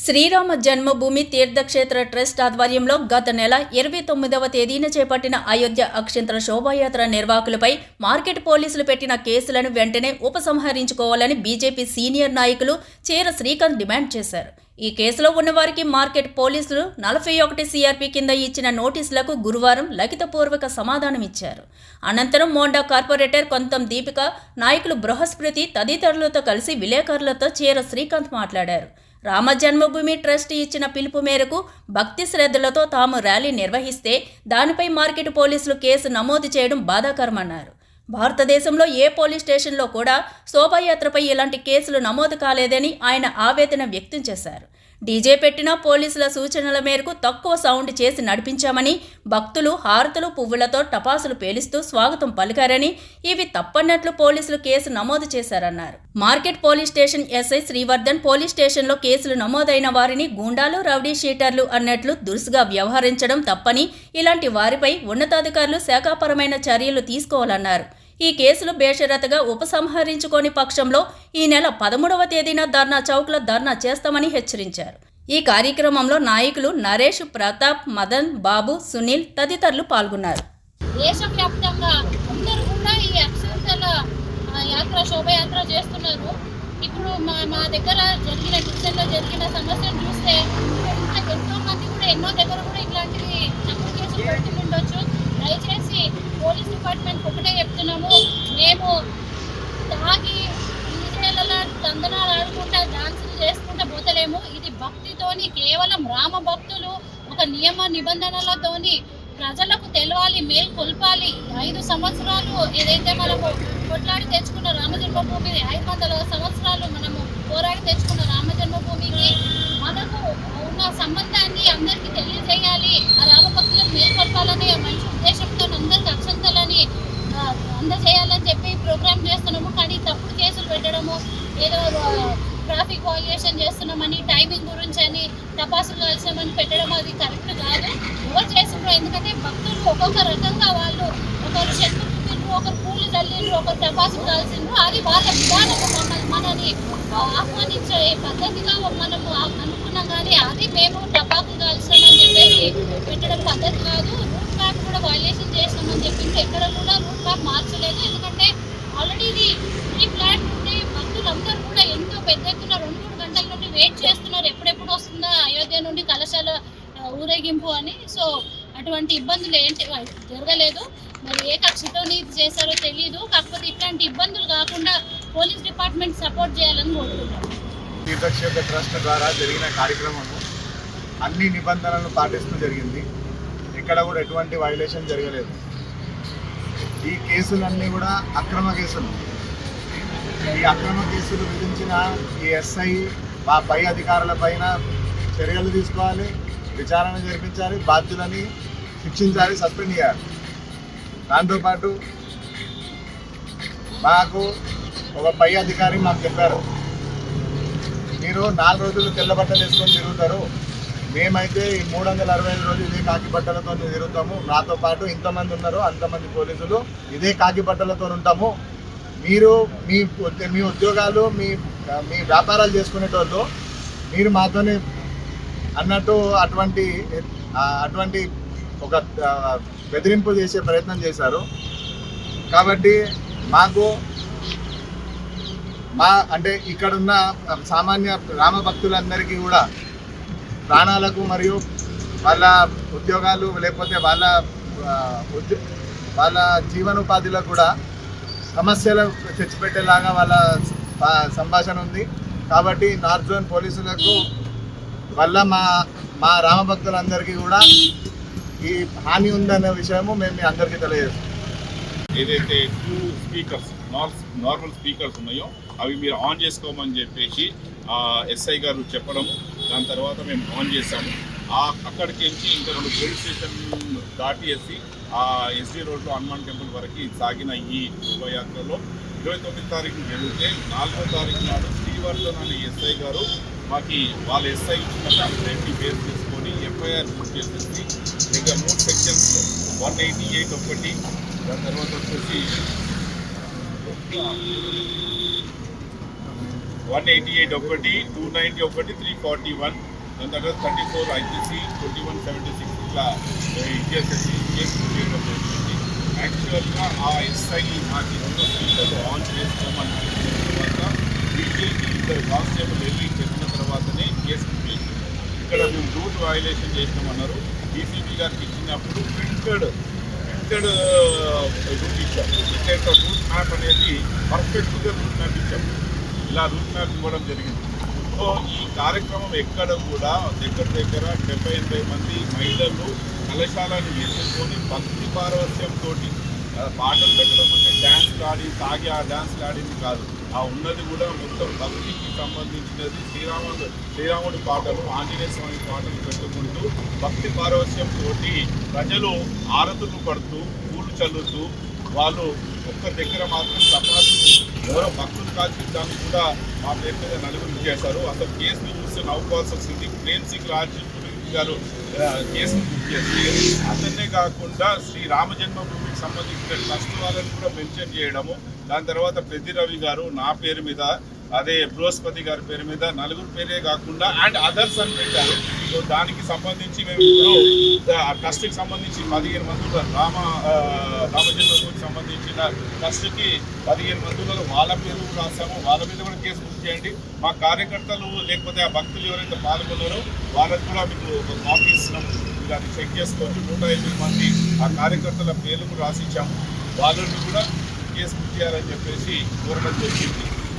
శ్రీరామ జన్మభూమి Teerthkshetra trust ఆధ్వర్యంలో గత నెల 29వ తేదీన చేపట్టిన అయోధ్య అక్షంతల శోభాయాత్ర నిర్వాహకులపై మార్కెట్ పోలీసులు పెట్టిన కేసులను వెంటనే ఉపసంహరించుకోవాలని బీజేపీ సీనియర్ నాయకులు చీర శ్రీకాంత్ డిమాండ్ చేశారు. ఈ కేసులో ఉన్నవారికి మార్కెట్ పోలీసులు 41 సిఆర్పి కింద ఇచ్చిన నోటీసులకు గురువారం లిఖితపూర్వక సమాధానమిచ్చారు. అనంతరం మోండా కార్పొరేటర్ కొంతం దీపిక, నాయకులు బృహస్పతి తదితరులతో కలిసి విలేకరులతో చీర శ్రీకాంత్ మాట్లాడారు. రామ జన్మభూమి ట్రస్ట్ ఇచ్చిన పిలుపు మేరకు భక్తి శ్రద్ధలతో తాము ర్యాలీ నిర్వహిస్తే దానిపై మార్కెట్ పోలీసులు కేసు నమోదు చేయడం బాధాకరమన్నారు. భారతదేశంలో ఏ పోలీస్ స్టేషన్లో కూడా శోభాయాత్రపై ఇలాంటి కేసులు నమోదు కాలేదని ఆయన ఆవేదన వ్యక్తం చేశారు. డీజే పెట్టిన పోలీసుల సూచనల మేరకు తక్కువ సౌండ్ చేసి నడిపించామని, భక్తులు హారతులు పువ్వులతో టపాసులు పేలిస్తూ స్వాగతం పలికారని, ఇవి తప్పన్నట్లు పోలీసులు కేసు నమోదు చేశారన్నారు. Market police station SI Srivardhan police స్టేషన్లో కేసులు నమోదైన వారిని గూండాలు, రౌడీ షీటర్లు అన్నట్లు దురుసుగా వ్యవహరించడం తప్పని, ఇలాంటి వారిపై ఉన్నతాధికారులు శాఖాపరమైన చర్యలు తీసుకోవాలన్నారు. ఈ కేసులు బేషరతుగా ఉపసంహరించుకోని పక్షంలో ఈ నెల 13వ తేదీన ధర్నా చౌక్లో ధర్నా చేస్తామని హెచ్చరించారు. ఈ కార్యక్రమంలో నాయకులు నరేష్, ప్రతాప్, మదన్, బాబు, సునీల్ తదితరులు పాల్గొన్నారు. దేశవ్యాప్తంగా అందరూ కూడా ఈ అక్షంతల యాత్ర శోభయాత్ర చేస్తున్నారు. ఇప్పుడు మా దగ్గర జరిగిన డివిజన్లో జరిగిన సమస్యను చూస్తే ఇంకా ఎంతో మంది కూడా ఎన్నో దగ్గర కూడా ఇట్లాంటివి తప్పుడు కేసులు పెడుతుండొచ్చు. దయచేసి పోలీస్ డిపార్ట్మెంట్ ఒకటే చెప్తున్నాము, మేము తాగి డీజేలలో తందనాలు ఆడుకుంటా డాన్సులు చేసుకుంటా పోతలేము. ఇది భక్తితోని, కేవలం రామ భక్తులు ఒక నియమ నిబంధనలతోని ప్రజలకు తెలవాలి, మేలు కొల్పాలి. 5 సంవత్సరాలు ఏదైతే మనము కొట్లాడి తెచ్చుకున్న రామజన్మభూమి, 500 సంవత్సరాలు మనము పోరాడి తెచ్చుకున్న రామజన్మభూమికి మనకు ఉన్న సంబంధాన్ని అందరికీ తెలియజేయాలి. ఆ రామభక్తులకు మేలు కొల్పాలనే మంచి ఉద్దేశంతో అందరికీ అక్షంతలని అందజేయాలని చెప్పి ప్రోగ్రామ్ చేస్తున్నాము. కానీ తప్పుడు కేసులు పెట్టడము, ఏదో ట్రాఫిక్ వాల్యుయేషన్ చేస్తున్నామని, టైమింగ్ గురించి అని, టపాసులు కాల్చామని పెట్టడం అది కరెక్ట్ కాదు. ఎవరు చేస్తుండ్రో, ఎందుకంటే భక్తులు ఒక్కొక్క రకంగా వాళ్ళు ఒకరు చెట్లు పుట్టిండ్రు, ఒకరు పూలు చల్లిండ్రు, ఒకరు టపాసులు కాల్చిండ్రు. అది వాళ్ళ విధానము. మనని ఆహ్వానించే పద్ధతిగా మనము అనుకున్నాం, కానీ అది మేము టపాకులు కాల్చామని చెప్పేసి పెట్టడం పద్ధతి కాదు. రూట్ మ్యాప్ కూడా వాల్యుయేషన్ చేస్తామని చెప్పింది. ఎక్కడ కూడా రూట్ మ్యాప్ మార్చలేదు. ఎందుకంటే ఆల్రెడీ ఇది ప్రీ ప్లాన్ నుండి భక్తులందరూ కూడా ఎంతో పెద్ద ఎత్తున 2-3 గంటల నుండి వెయిట్ చేస్తున్నారు, ఎప్పుడెప్పుడు వస్తుందా అయోధ్య నుండి కలశాల ఊరేగింపు అని. సో అటువంటి ఇబ్బందులు ఏంటి జరగలేదు. మరి ఏ కక్షతో ఇది చేశారో తెలియదు. కాకపోతే ఇట్లాంటి ఇబ్బందులు కాకుండా పోలీస్ డిపార్ట్మెంట్ సపోర్ట్ చేయాలని కోరుతున్నాను. తీర్థక్షేత్ర ట్రస్ట్ ద్వారా జరిగిన కార్యక్రమము అన్ని నిబంధనలను పాటిస్తూ జరిగింది. ఎక్కడ కూడా ఎటువంటి వైలేషన్ జరగలేదు. ఈ కేసులన్నీ కూడా అక్రమ కేసులు. ఈ అక్రమ కేసులు విధించిన ఈ ఎస్ఐ మా పై అధికారుల పైన చర్యలు తీసుకోవాలి, విచారణ జరిపించాలి, బాధ్యులని శిక్షించాలి, సస్పెండ్ చేయాలి. దాంతోపాటు మాకు ఒక పై అధికారి మాకు చెప్పారు, మీరు 4 రోజులు తెల్ల బట్టలు వేసుకొని తిరుగుతారు, మేమైతే ఈ 365 రోజులు ఇదే కాకి బట్టలతో తిరుగుతాము, నాతో పాటు ఇంతమంది ఉన్నారు, అంతమంది పోలీసులు ఇదే కాకి బట్టలతో ఉంటాము, మీరు మీ ఉద్యోగాలు మీ వ్యాపారాలు చేసుకునేటోళ్ళు మీరు మాతోనే అన్నట్టు అటువంటి ఒక బెదిరింపు చేసే ప్రయత్నం చేశారు. కాబట్టి మాకు అంటే ఇక్కడున్న సామాన్య రామ భక్తులందరికీ కూడా ప్రాణాలకు మరియు వాళ్ళ ఉద్యోగాలు లేకపోతే వాళ్ళ జీవనోపాధిలో కూడా సమస్యలు తెచ్చిపెట్టేలాగా వాళ్ళ సంభాషణ ఉంది. కాబట్టి నార్త్ జోన్ పోలీసులకు వల్ల మా రామభక్తులందరికీ కూడా ఈ హాని ఉందనే విషయము మేము మీ అందరికీ తెలియజేస్తాం. ఏదైతే 2 స్పీకర్స్ నార్మల్ స్పీకర్స్ ఉన్నాయో అవి మీరు ఆన్ చేసుకోమని చెప్పేసి ఎస్ఐ గారు చెప్పడం, దాని తర్వాత మేము ఆన్ చేసాము. అక్కడికి నుంచి ఇంకా 2 పోలీస్ స్టేషన్ దాటేసి ఎస్డీ రోడ్లో హనుమాన్ టెంపుల్ వరకు సాగిన ఈ శోభయాత్రలో 29వ తారీఖు జరిగితే 4వ తారీఖు నాడు శ్రీవర్ధన్ అనే ఎస్ఐ గారు మాకు వాళ్ళ ఎస్ఐ ఇచ్చిన కంప్లైంట్ని బేస్ చేసుకొని ఎఫ్ఐఆర్ బుక్ చేసేసి ఇంకా 3 సెక్షన్స్లో 188 ఒకటి, దాని తర్వాత వచ్చేసి 188 ఒకటి, 290 ఒకటి, 341 దాని తర్వాత 34 IPC 2176 ఇట్లా ఇచ్చేసేసి కేసు బుక్ చేయడం జరిగింది. యాక్చువల్గా ఆ ఎస్ఐ నాకు 2 స్పీకర్లు ఆన్ చేసుకోమని చెప్పిన తర్వాత డీటెయిల్కి 2 కానిస్టేబుల్ వెళ్ళి చెప్పిన తర్వాతనే కేసు బుక్ చేసింది. ఇక్కడ మేము రూట్ వయలేషన్ చేసినామన్నారు. డీసీపీ గారికి ఇచ్చినప్పుడు ప్రింటెడ్ రూట్ ఇచ్చాం. ఇక్కడ రూట్ మ్యాప్ అనేది పర్ఫెక్ట్గా రూట్ మ్యాప్ ఇచ్చాం. ఇలా రూట్ మ్యాప్ ఇవ్వడం జరిగింది. సో ఈ కార్యక్రమం ఎక్కడ కూడా దగ్గర 70-80 మంది మహిళలు కళాశాలను ఎన్నుకొని భక్తి పారవస్యంతో పాటలు పెట్టడం అంటే డ్యాన్స్లు ఆడి తాగి ఆ డ్యాన్స్లు ఆడింది కాదు. ఆ ఉన్నది కూడా మొత్తం భక్తికి సంబంధించినది. శ్రీరాముడి పాటలు, ఆంజనేయ స్వామి పాటలు పెట్టుకుంటూ భక్తి పారవస్యంతో ప్రజలు ఆరతులు పడుతూ పూలు చల్లుతూ వాళ్ళు ఒక్క దగ్గర మాత్రం చపాతీలు ఎవరో భక్తులు కాల్చిందాన్ని కూడా మా పేరు మీద నలుగురు చేశారు. అసలు కేసును చూస్తే నవ్వుకోవాల్సి వచ్చింది. ప్రేమ్ సింగ్ గారు కేసును బుక్ చేసి అతన్నే కాకుండా శ్రీ రామజన్మభూమికి సంబంధించిన ట్రస్ట్ వాళ్ళని కూడా మెన్షన్ చేయడము. దాని తర్వాత పెద్ది రవి గారు నా పేరు మీద, అదే బృహస్పతి గారి పేరు మీద, నలుగురు పేరే కాకుండా అండ్ అదర్స్ అని పెట్టారు. సో దానికి సంబంధించి మేము ఇప్పుడు ట్రస్ట్కి సంబంధించి 15 మంది రామజన్మభూమికి సంబంధించిన ట్రస్ట్కి 15 మందిలో వాళ్ళ పేరు రాసాము. వాళ్ళ మీద కూడా కేసు బుక్ చేయండి. మా కార్యకర్తలు లేకపోతే ఆ భక్తులు ఎవరైతే పాల్గొన్నారో వాళ్ళకి కూడా మీకు ఒక కాపీ ఇస్తున్నాం. మీరు అది చెక్ చేసుకోవచ్చు. 108 మంది ఆ కార్యకర్తల పేర్లు కూడా రాసిచ్చాము. వాళ్ళని కూడా కేసు బుక్ చేయాలని చెప్పేసి కోరడం జరిగింది.